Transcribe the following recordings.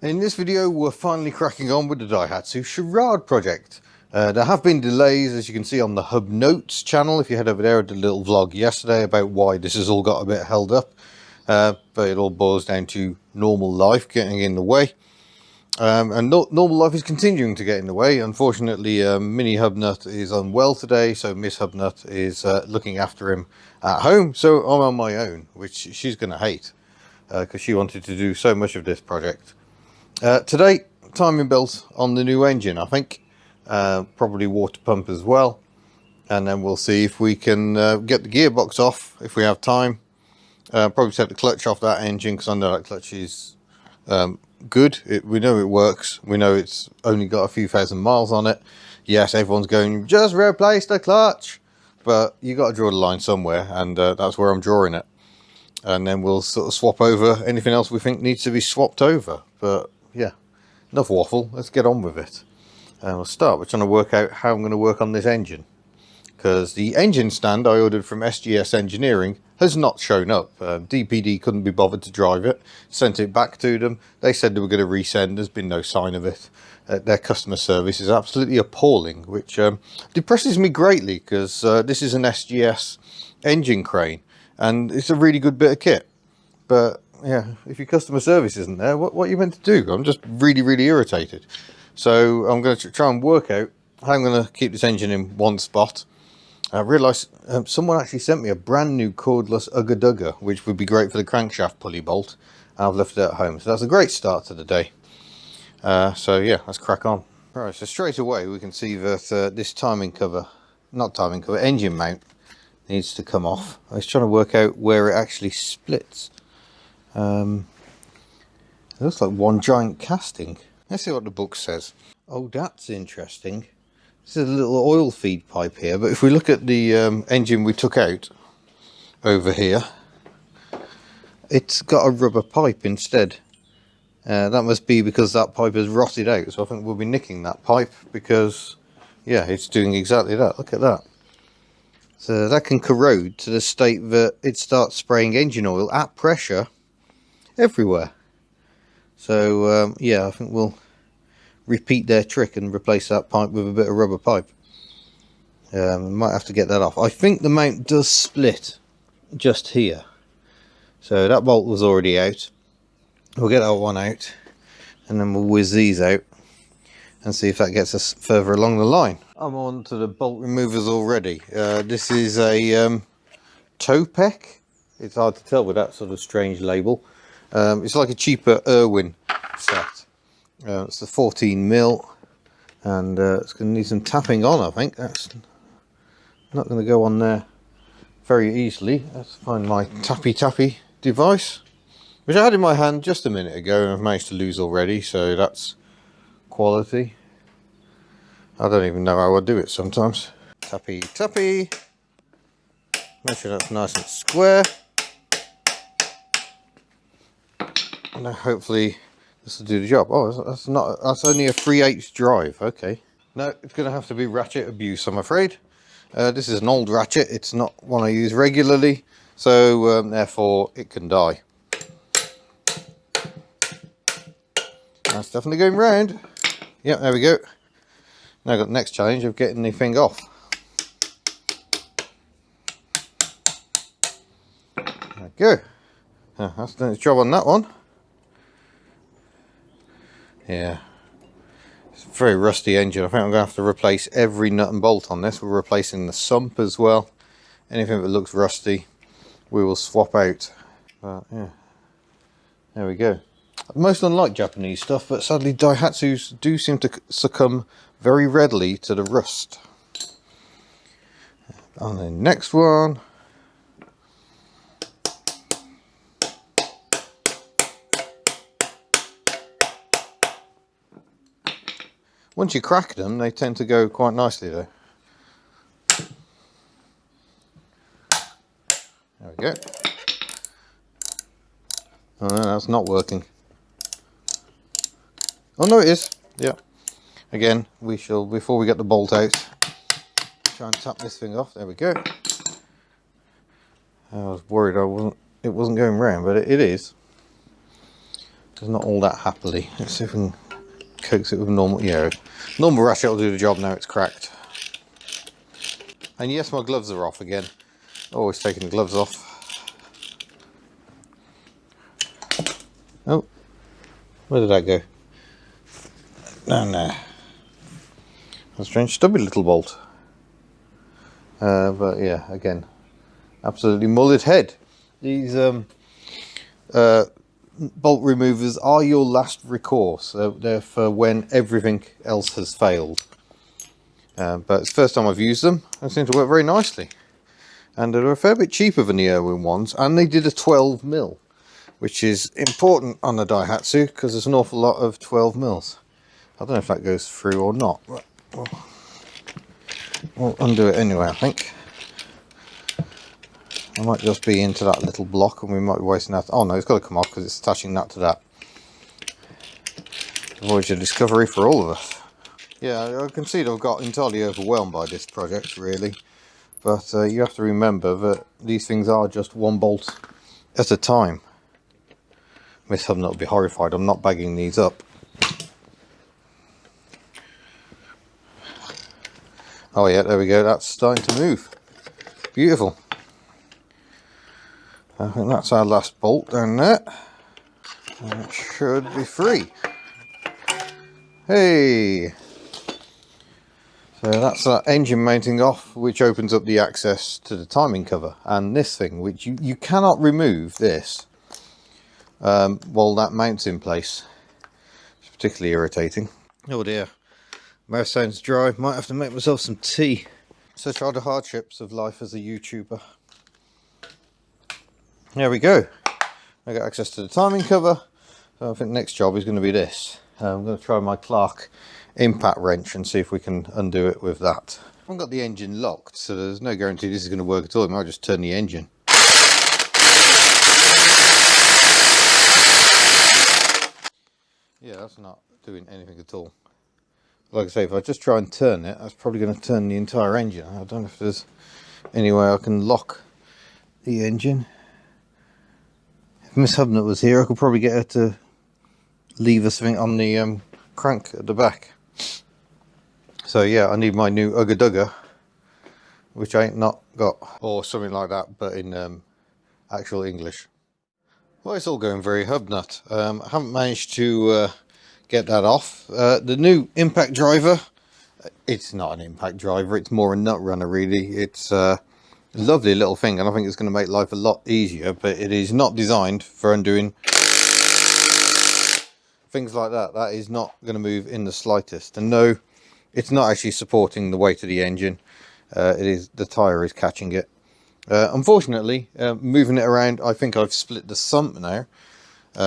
In this video we're finally cracking on with the Daihatsu Charade project. There have been delays, as you can see on the Hubnut channel. If you head over there, I did a little vlog yesterday about why this has all got a bit held up. But it all boils down to normal life getting in the way. Normal life is continuing to get in the way. Unfortunately, Mini Hubnut is unwell today, so Miss Hubnut is looking after him at home. So I'm on my own, which she's going to hate, because she wanted to do so much of this project. Today, timing belt on the new engine, I think. Probably water pump as well. And then we'll see if we can get the gearbox off, if we have time. Probably take the clutch off that engine, because I know that clutch is good. We know it works. We know it's only got a few thousand miles on it. Yes, everyone's going, just replace the clutch. But you got to draw the line somewhere, and that's where I'm drawing it. And then we'll sort of swap over anything else we think needs to be swapped over. But yeah, enough waffle, let's get on with it. We'll start with trying to work out how I'm going to work on this engine, because the engine stand I ordered from SGS Engineering has not shown up. DPD couldn't be bothered to drive it, sent it back to them. They said they were going to resend. There's been no sign of it. Their customer service is absolutely appalling, which depresses me greatly, because this is an SGS engine crane and it's a really good bit of kit. But yeah, if your customer service isn't there, what are you meant to do? I'm just really irritated. So I'm going to try and work out how I'm going to keep this engine in one spot. I realised someone actually sent me a brand new cordless Ugga Dugga, which would be great for the crankshaft pulley bolt. I've left it at home, so that's a great start to the day. So yeah, let's crack on. Right, so straight away we can see that this engine mount needs to come off. I was trying to work out where it actually splits. It looks like one giant casting. Let's see what the book says. Oh, that's interesting. This is a little oil feed pipe here, but if we look at the engine we took out over here, it's got a rubber pipe instead. That must be because that pipe has rotted out, so I think we'll be nicking that pipe, because yeah, it's doing exactly that. Look at that. So that can corrode to the state that it starts spraying engine oil at pressure everywhere. So yeah, I think we'll repeat their trick and replace that pipe with a bit of rubber pipe. Might have to get that off. I think the mount does split just here, so that bolt was already out. We'll get that one out, and then we'll whiz these out and see if that gets us further along the line. I'm on to the bolt removers already. This is a Topec. It's hard to tell with that sort of strange label. It's like a cheaper Irwin set. It's the 14mm, and it's going to need some tapping on, I think. That's not going to go on there very easily. Let's find my tappy device, which I had in my hand just a minute ago and I've managed to lose already, so that's quality. I don't even know how I do it sometimes. Tappy. Make sure that's nice and square. Now hopefully this will do the job. Oh, that's only a 3/8 drive. Okay. No, it's going to have to be ratchet abuse, I'm afraid. This is an old ratchet. It's not one I use regularly, so therefore it can die. That's definitely going round. Yep, there we go. Now I've got the next challenge of getting the thing off. There we go. That's done its job on that one. Yeah, it's a very rusty engine. I think I'm going to have to replace every nut and bolt on this. We're replacing the sump as well. Anything that looks rusty we will swap out. But yeah, there we go. Most unlike Japanese stuff, but sadly Daihatsus do seem to succumb very readily to the rust. On the next one, once you crack them, they tend to go quite nicely though. There we go. Oh no, that's not working. Oh no, it is. Yeah. Again, we shall, before we get the bolt out, try and tap this thing off. There we go. I was worried it wasn't going round, but it is. It's not all that happily. Let's see if we can coax it with normal, yeah, normal ratchet will do the job. Now it's cracked. And yes, my gloves are off again. Always taking the gloves off. Oh, where did that go? No. A strange stubby little bolt. But yeah, again, absolutely mullet head. These bolt removers are your last recourse. They're for when everything else has failed. But it's the first time I've used them. They seem to work very nicely. And they're a fair bit cheaper than the Irwin ones. And they did a 12mm, which is important on the Daihatsu because there's an awful lot of 12mm. I don't know if that goes through or not. But we'll undo it anyway, I think. I might just be into that little block and we might be wasting that. Oh no, it's got to come off because it's attaching that to that. Avoids your discovery for all of us. Yeah, I can see that I've got entirely overwhelmed by this project, really. But you have to remember that these things are just one bolt at a time. Miss Hubnut will be horrified. I'm not bagging these up. Oh yeah, there we go. That's starting to move. Beautiful. I think that's our last bolt down there. And it should be free. Hey! So that's that engine mounting off, which opens up the access to the timing cover. And this thing, which you cannot remove this while that mounts in place. It's particularly irritating. Oh dear. Mouth sounds dry. Might have to make myself some tea. Such are the hardships of life as a YouTuber. There we go. I got access to the timing cover. So I think the next job is going to be this. I'm going to try my Clark impact wrench and see if we can undo it with that. I haven't got the engine locked, so there's no guarantee this is going to work at all. I might just turn the engine. Yeah, that's not doing anything at all. Like I say, if I just try and turn it, that's probably going to turn the entire engine. I don't know if there's any way I can lock the engine. If Miss Hubnut was here, I could probably get her to lever something on the crank at the back. So yeah, I need my new Ugga Dugga, which I ain't not got, or something like that, but in actual English. Well, it's all going very Hubnut. I haven't managed to get that off. The new impact driver, it's not an impact driver, it's more a nut runner really. It's a lovely little thing and I think it's going to make life a lot easier, but it is not designed for undoing things like that. That is not going to move in the slightest. And no, it's not actually supporting the weight of the engine. It is, the tyre is catching it. Unfortunately, moving it around, I think I've split the sump now,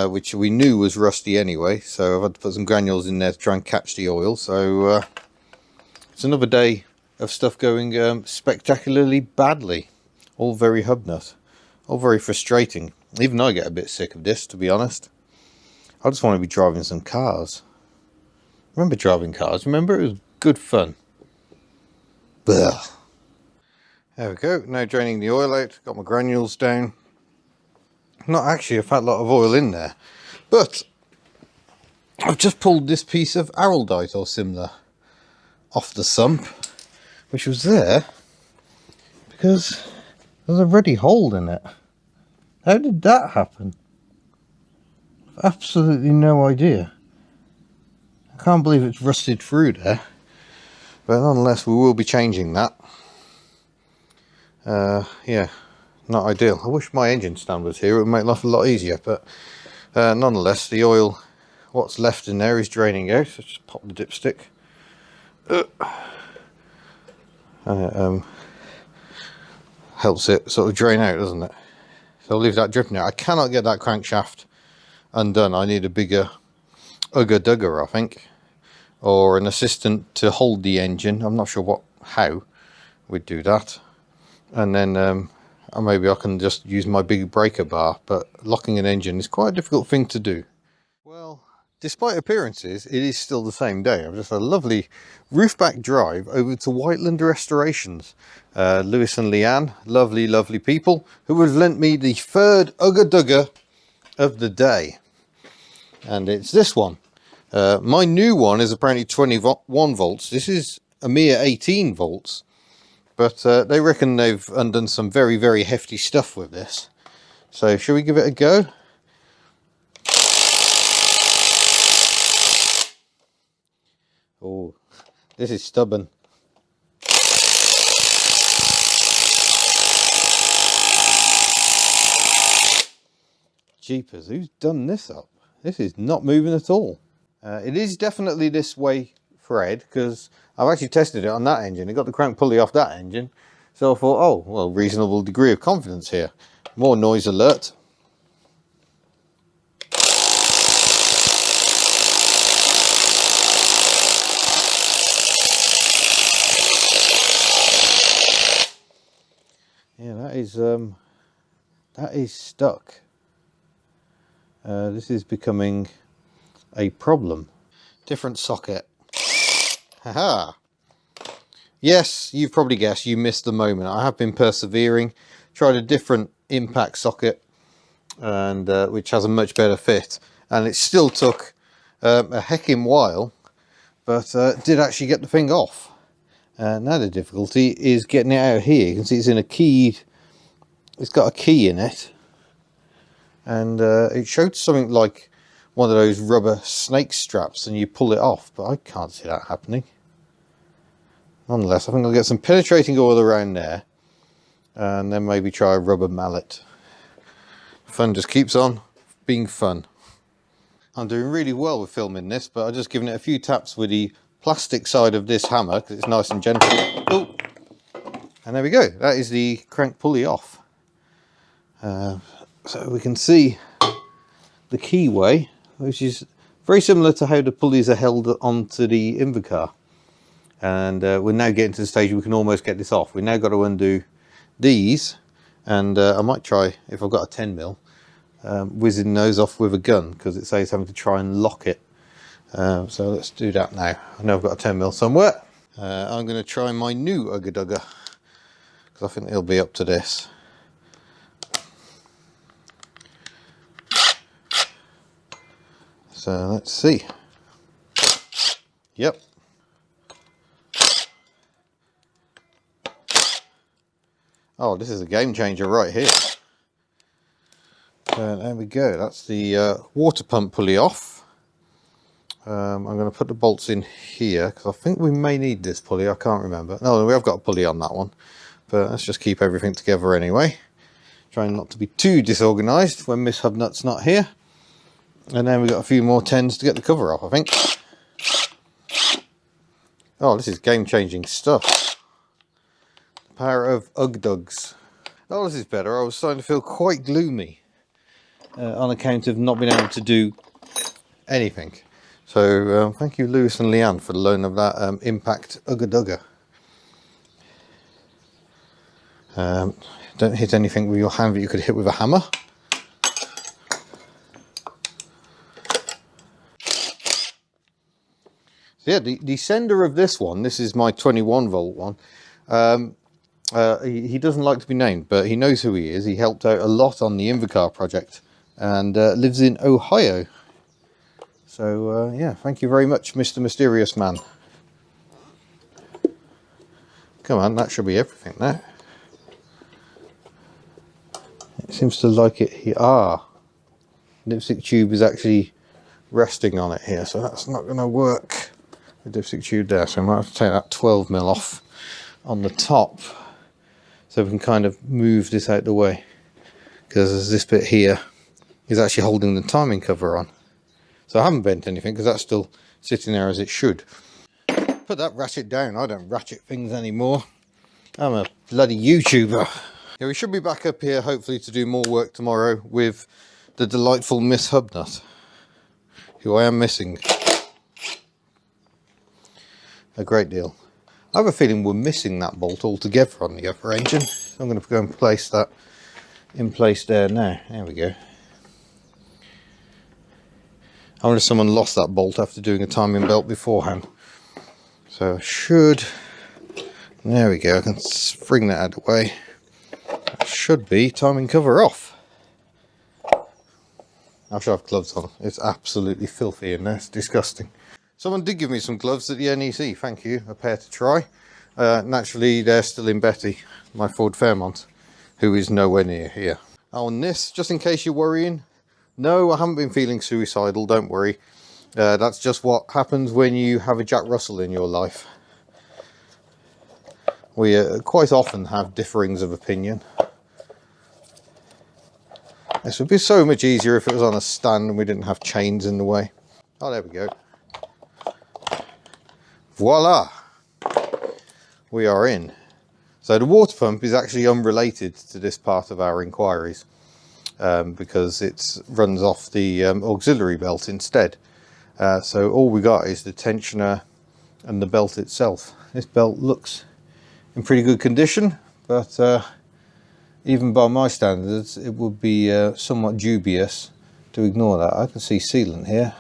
which we knew was rusty anyway, so I've had to put some granules in there to try and catch the oil. So it's another day of stuff going spectacularly badly. All very Hubnut, all very frustrating. Even I get a bit sick of this, to be honest. I just want to be driving some cars. Remember driving cars? Remember, it was good fun. Blech. There we go, now draining the oil out, got my granules down. Not actually a fat lot of oil in there, but I've just pulled this piece of araldite or similar off the sump, which was there because there's a ruddy hole in it. How did that happen? I've absolutely no idea. I can't believe it's rusted through there, but nonetheless we will be changing that. Yeah, not ideal. I wish my engine stand was here, it would make life a lot easier, but nonetheless the oil, what's left in there is draining out. So just pop the dipstick and it helps it sort of drain out, doesn't it? So I'll leave that dripping out. I cannot get that crankshaft undone. I need a bigger Ugga Dugga, I think, or an assistant to hold the engine. I'm not sure how we'd do that. And then maybe I can just use my big breaker bar, but locking an engine is quite a difficult thing to do. Well, despite appearances, it is still the same day. I've just had a lovely roof-back drive over to Whiteland Restorations. Lewis and Leanne, lovely, lovely people, who have lent me the third Ugga Dugga of the day. and it's this one. My new one is apparently 21 volts. This is a mere 18 volts, but they reckon they've undone some very, very hefty stuff with this. So shall we give it a go? Oh, this is stubborn. Jeepers, who's done this up? This is not moving at all. It is definitely this way thread, because I've actually tested it on that engine. It got the crank pulley off that engine. So I thought, oh, well, reasonable degree of confidence here. More noise alert. Yeah, that is stuck. This is becoming a problem. Different socket. Haha. Yes, you've probably guessed you missed the moment. I have been persevering. Tried a different impact socket, and which has a much better fit. And it still took a heckin' while, but did actually get the thing off. Now the difficulty is getting it out of here. You can see it's in a key. It's got a key in it, and it showed something like one of those rubber snake straps, and you pull it off, but I can't see that happening. Nonetheless, I think I'll get some penetrating oil around there, and then maybe try a rubber mallet. Fun just keeps on being fun. I'm doing really well with filming this, but I've just given it a few taps with the plastic side of this hammer because it's nice and gentle. Oh, and there we go. That is the crank pulley off. So we can see the keyway, which is very similar to how the pulleys are held onto the Invacar. And we're now getting to the stage we can almost get this off. We've now got to undo these, and I might try, if I've got a 10mm, whizzing those off with a gun, because it saves having to try and lock it. So let's do that now. I know I've got a 10mm somewhere. I'm going to try my new Ugga Dugga, because I think it'll be up to this. So let's see. Yep. Oh, this is a game changer right here. There we go. That's the water pump pulley off. I'm going to put the bolts in here because I think we may need this pulley. I can't remember. No, we have got a pulley on that one. But let's just keep everything together anyway. Trying not to be too disorganised when Miss Hubnut's not here. And then we've got a few more 10s to get the cover off, I think. Oh, this is game-changing stuff. The power of Ugga Duggas. Oh, this is better. I was starting to feel quite gloomy on account of not being able to do anything. So thank you, Lewis and Leanne, for the loan of that impact Ugga Dugga. Don't hit anything with your hand that you could hit with a hammer. Yeah, the sender of this one, this is my 21 volt one, he doesn't like to be named, but he knows who he is. He helped out a lot on the Invacar project and lives in Ohio. So yeah, thank you very much, Mr. Mysterious Man. Come on, that should be everything now. It seems to like it here. Ah, dipstick tube is actually resting on it here, so that's not going to work. The dipstick tube there, so I might have to take that 12mm off on the top so we can kind of move this out the way, because this bit here is actually holding the timing cover on. So I haven't bent anything because that's still sitting there as it should. Put that ratchet down. I don't ratchet things anymore. I'm a bloody YouTuber. Yeah, we should be back up here hopefully to do more work tomorrow with the delightful Miss Hubnut, who I am missing a great deal. I have a feeling we're missing that bolt altogether on the other engine. So I'm going to go and place that in place there now. There we go. I wonder if someone lost that bolt after doing a timing belt beforehand. So I should... There we go, I can spring that out of the way. That should be timing cover off. I should have gloves on. It's absolutely filthy in there. It's disgusting. Someone did give me some gloves at the NEC. Thank you. A pair to try. Naturally, they're still in Betty, my Ford Fairmont, who is nowhere near here. On this, just in case you're worrying, no, I haven't been feeling suicidal. Don't worry. That's just what happens when you have a Jack Russell in your life. We quite often have differings of opinion. This would be so much easier if it was on a stand and we didn't have chains in the way. Oh, there we go. Voila! We are in. So the water pump is actually unrelated to this part of our inquiries because it runs off the auxiliary belt instead. So all we got is the tensioner and the belt itself. This belt looks in pretty good condition, but even by my standards it would be somewhat dubious to ignore that. I can see sealant here.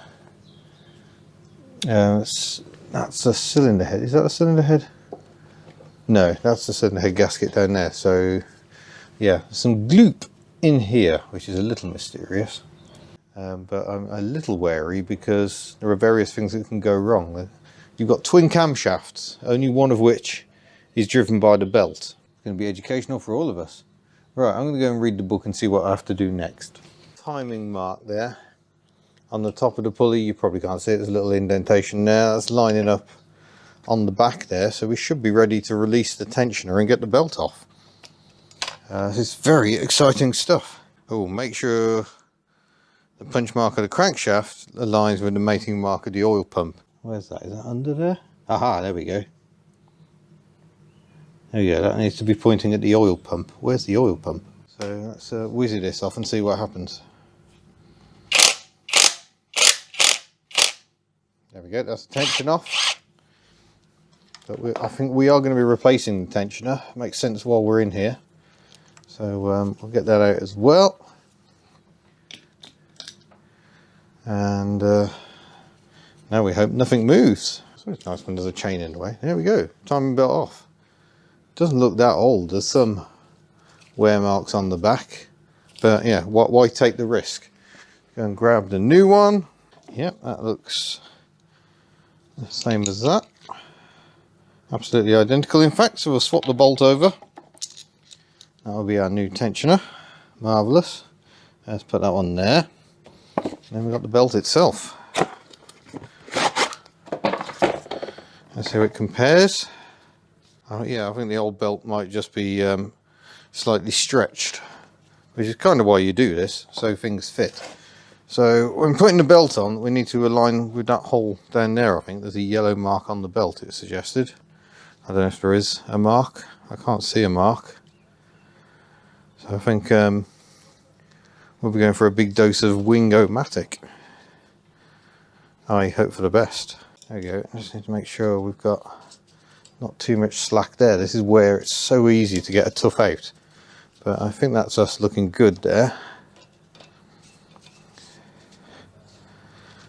That's a cylinder head. Is that a cylinder head? No, that's the cylinder head gasket down there. So yeah, some gloop in here, which is a little mysterious. But I'm a little wary because there are various things that can go wrong. You've got twin camshafts, only one of which is driven by the belt. It's going to be educational for all of us. Right, I'm going to go and read the book and see what I have to do next. Timing mark there. On the top of the pulley, you probably can't see it, there's a little indentation there. That's lining up on the back there, so we should be ready to release the tensioner and get the belt off. This is very exciting stuff. Oh, make sure the punch mark of the crankshaft aligns with the mating mark of the oil pump. Where's that? Is that under there? Aha, there we go. There we go, that needs to be pointing at the oil pump. Where's the oil pump? So let's whizzy this off and see what happens. There we go, that's the tension off. But I think we are going to be replacing the tensioner. Makes sense while we're in here. So we'll get that out as well. And now we hope nothing moves. So it's nice when there's a chain in the way. There we go, timing belt off. Doesn't look that old. There's some wear marks on the back. But yeah, why take the risk? Go and grab the new one. Yep, that looks the same as that. Absolutely identical in fact, so we'll swap the bolt over. That'll be our new tensioner. Marvellous. Let's put that one there. And then we've got the belt itself. Let's see how it compares. Yeah, I think the old belt might just be slightly stretched, which is kind of why you do this, so things fit. So when putting the belt on, we need to align with that hole down there. I think there's a yellow mark on the belt, it suggested. I don't know if there is a mark. I can't see a mark. So I think we'll be going for a big dose of Wing-O-Matic. I hope for the best. There we go. I just need to make sure we've got not too much slack there. This is where it's so easy to get a tough out. But I think that's us looking good there.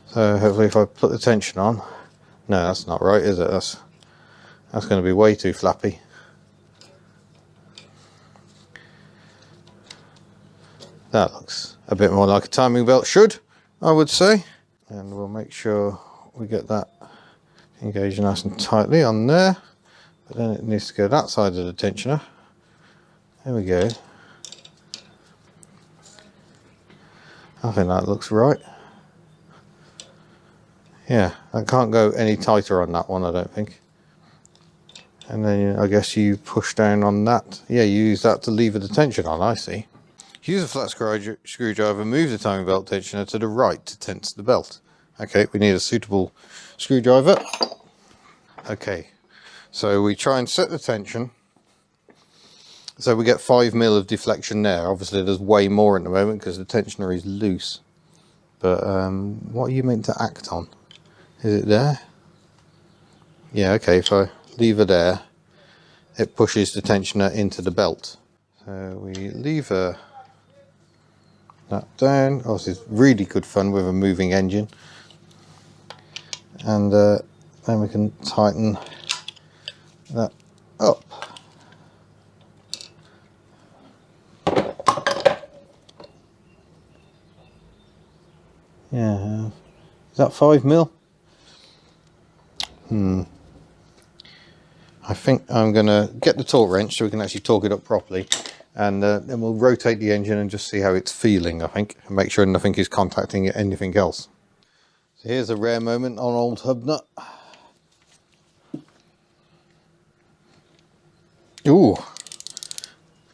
So hopefully if I put the tension on, no, that's not right, is it? That's going to be way too flappy. That looks a bit more like a timing belt should, I would say. And we'll make sure we get that engaged nice and tightly on there. But then it needs to go that side of the tensioner. There we go. I think that looks right. Yeah, I can't go any tighter on that one, I don't think. And then I guess you push down on that. Yeah, you use that to lever the tension on, I see. Use a flat screwdriver, move the timing belt tensioner to the right to tense the belt. Okay, we need a suitable screwdriver. Okay, so we try and set the tension. So we get 5 mil of deflection there. Obviously there's way more at the moment because the tensioner is loose. But what are you meant to act on? Is it there? Yeah, okay, if I lever there, it pushes the tensioner into the belt. So we lever that down. Oh, this is really good fun with a moving engine. And then we can tighten that up. that 5mm? I think I'm going to get the torque wrench so we can actually torque it up properly, and then we'll rotate the engine and just see how it's feeling, I think, and make sure nothing is contacting anything else. So here's a rare moment on old Hubnut. Ooh,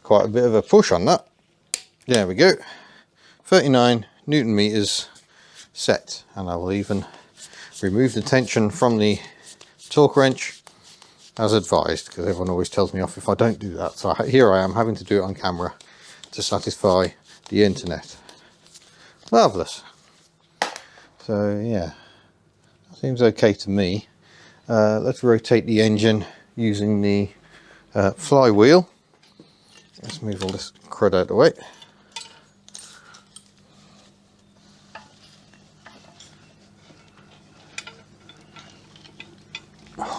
quite a bit of a push on that. There we go. 39 Newton meters set, and I will even remove the tension from the torque wrench as advised, because everyone always tells me off if I don't do that. So here I am having to do it on camera to satisfy the internet. Marvellous. So yeah, seems okay to me. Let's rotate the engine using the flywheel. Let's move all this crud out of the way.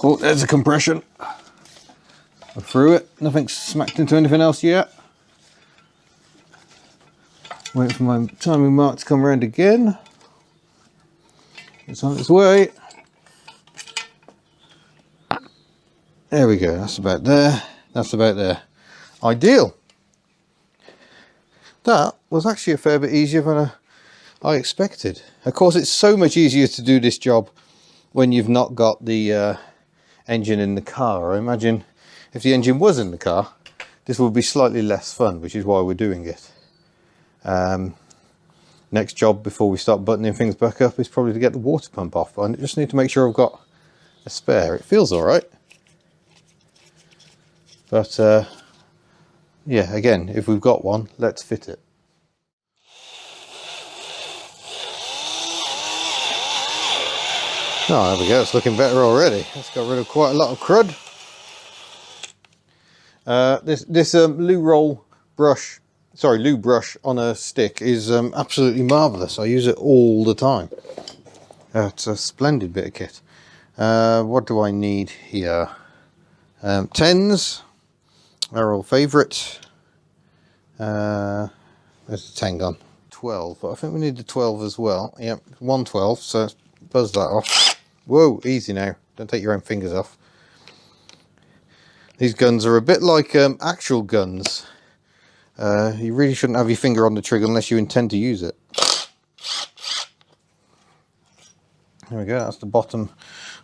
Oh, there's a compression. I'm through it. Nothing's smacked into anything else yet. Wait for my timing mark to come around again. It's on its way. There we go. That's about there. That's about there. Ideal. That was actually a fair bit easier than I expected. Of course, it's so much easier to do this job when you've not got the engine in the car. I imagine if the engine was in the car, this would be slightly less fun, which is why we're doing it. Next job before we start buttoning things back up is probably to get the water pump off, but I just need to make sure I've got a spare. It feels all right, but yeah, again, if we've got one, let's fit it. Oh, there we go, it's looking better already. It's got rid of quite a lot of crud. This lube brush on a stick is absolutely marvellous. I use it all the time. It's a splendid bit of kit. What do I need here? 10s, our old favourite. There's the 10 gun. 12, but I think we need the 12 as well. Yep, 112, so let's buzz that off. Whoa, easy now. Don't take your own fingers off. These guns are a bit like actual guns. You really shouldn't have your finger on the trigger unless you intend to use it. There we go, that's the bottom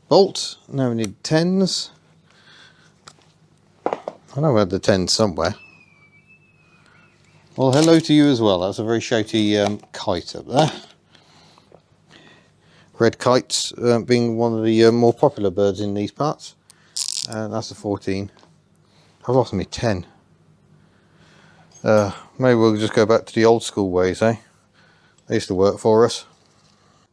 bolt. Now we need 10s. I know we had the 10s somewhere. Well, hello to you as well. That's a very shouty kite up there. Red kites being one of the more popular birds in these parts. That's a 14. I've lost me 10. Maybe we'll just go back to the old school ways, eh? They used to work for us.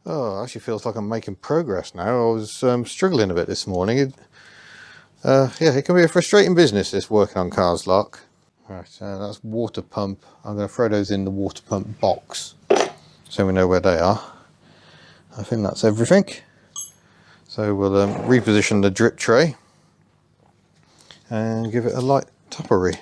Oh, it actually feels like I'm making progress now. I was struggling a bit this morning. Yeah, it can be a frustrating business, this working on cars, Lark. Right, that's water pump. I'm going to throw those in the water pump box so we know where they are. I think that's everything. So we'll reposition the drip tray and give it a light toppery.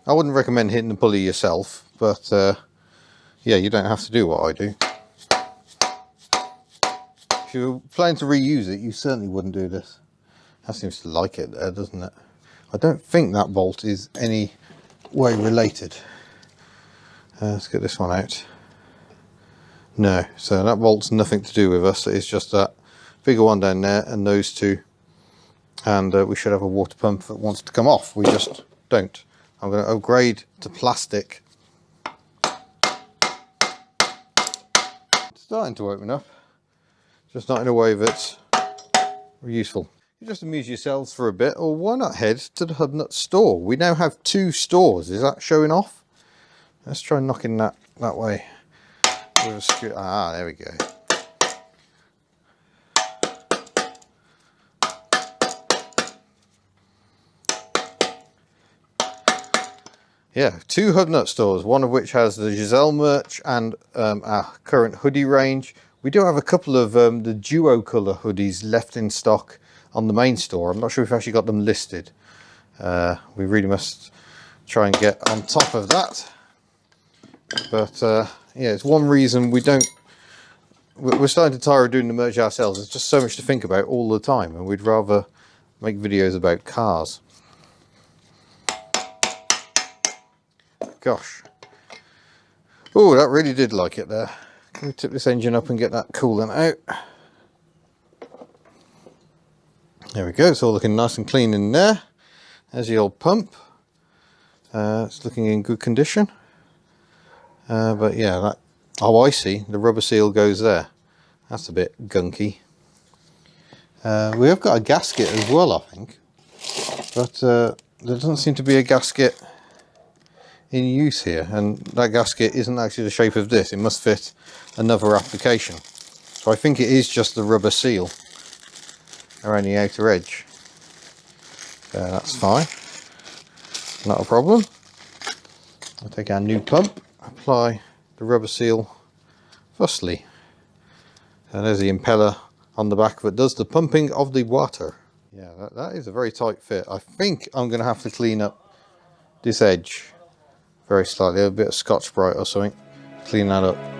I wouldn't recommend hitting the pulley yourself, but yeah, you don't have to do what I do. If you're planning to reuse it, you certainly wouldn't do this. That seems to like it there, doesn't it? I don't think that bolt is any way related. Let's get this one out. No, so that bolt's nothing to do with us. It's just that bigger one down there and those two, and we should have a water pump that wants to come off. We just don't. I'm going to upgrade to plastic. It's starting to open up, just not in a way that's useful. You just amuse yourselves for a bit, or why not head to the Hubnut store? We now have 2 stores. Is that showing off? Let's try knocking that way. Ah, there we go. Yeah, 2 Hubnut stores, one of which has the Giselle merch and our current hoodie range. We do have a couple of the duo colour hoodies left in stock on the main store. I'm not sure if we've actually got them listed. We really must try and get on top of that. But yeah, it's one reason we're starting to tire of doing the merch ourselves. There's just so much to think about all the time, and we'd rather make videos about cars. Gosh. Oh, that really did like it there. Can we tip this engine up and get that coolant out? There we go, it's all looking nice and clean in there. There's the old pump. It's looking in good condition. But yeah, that, oh, I see, the rubber seal goes there. That's a bit gunky. We have got a gasket as well, I think. But there doesn't seem to be a gasket in use here. And that gasket isn't actually the shape of this. It must fit another application. So I think it is just the rubber seal around the outer edge. That's fine. Not a problem. I'll take our new pump, apply the rubber seal firstly. And there's the impeller on the back that does the pumping of the water. Yeah, that is a very tight fit. I think I'm going to have to clean up this edge very slightly. A bit of Scotch-Brite or something. Clean that up.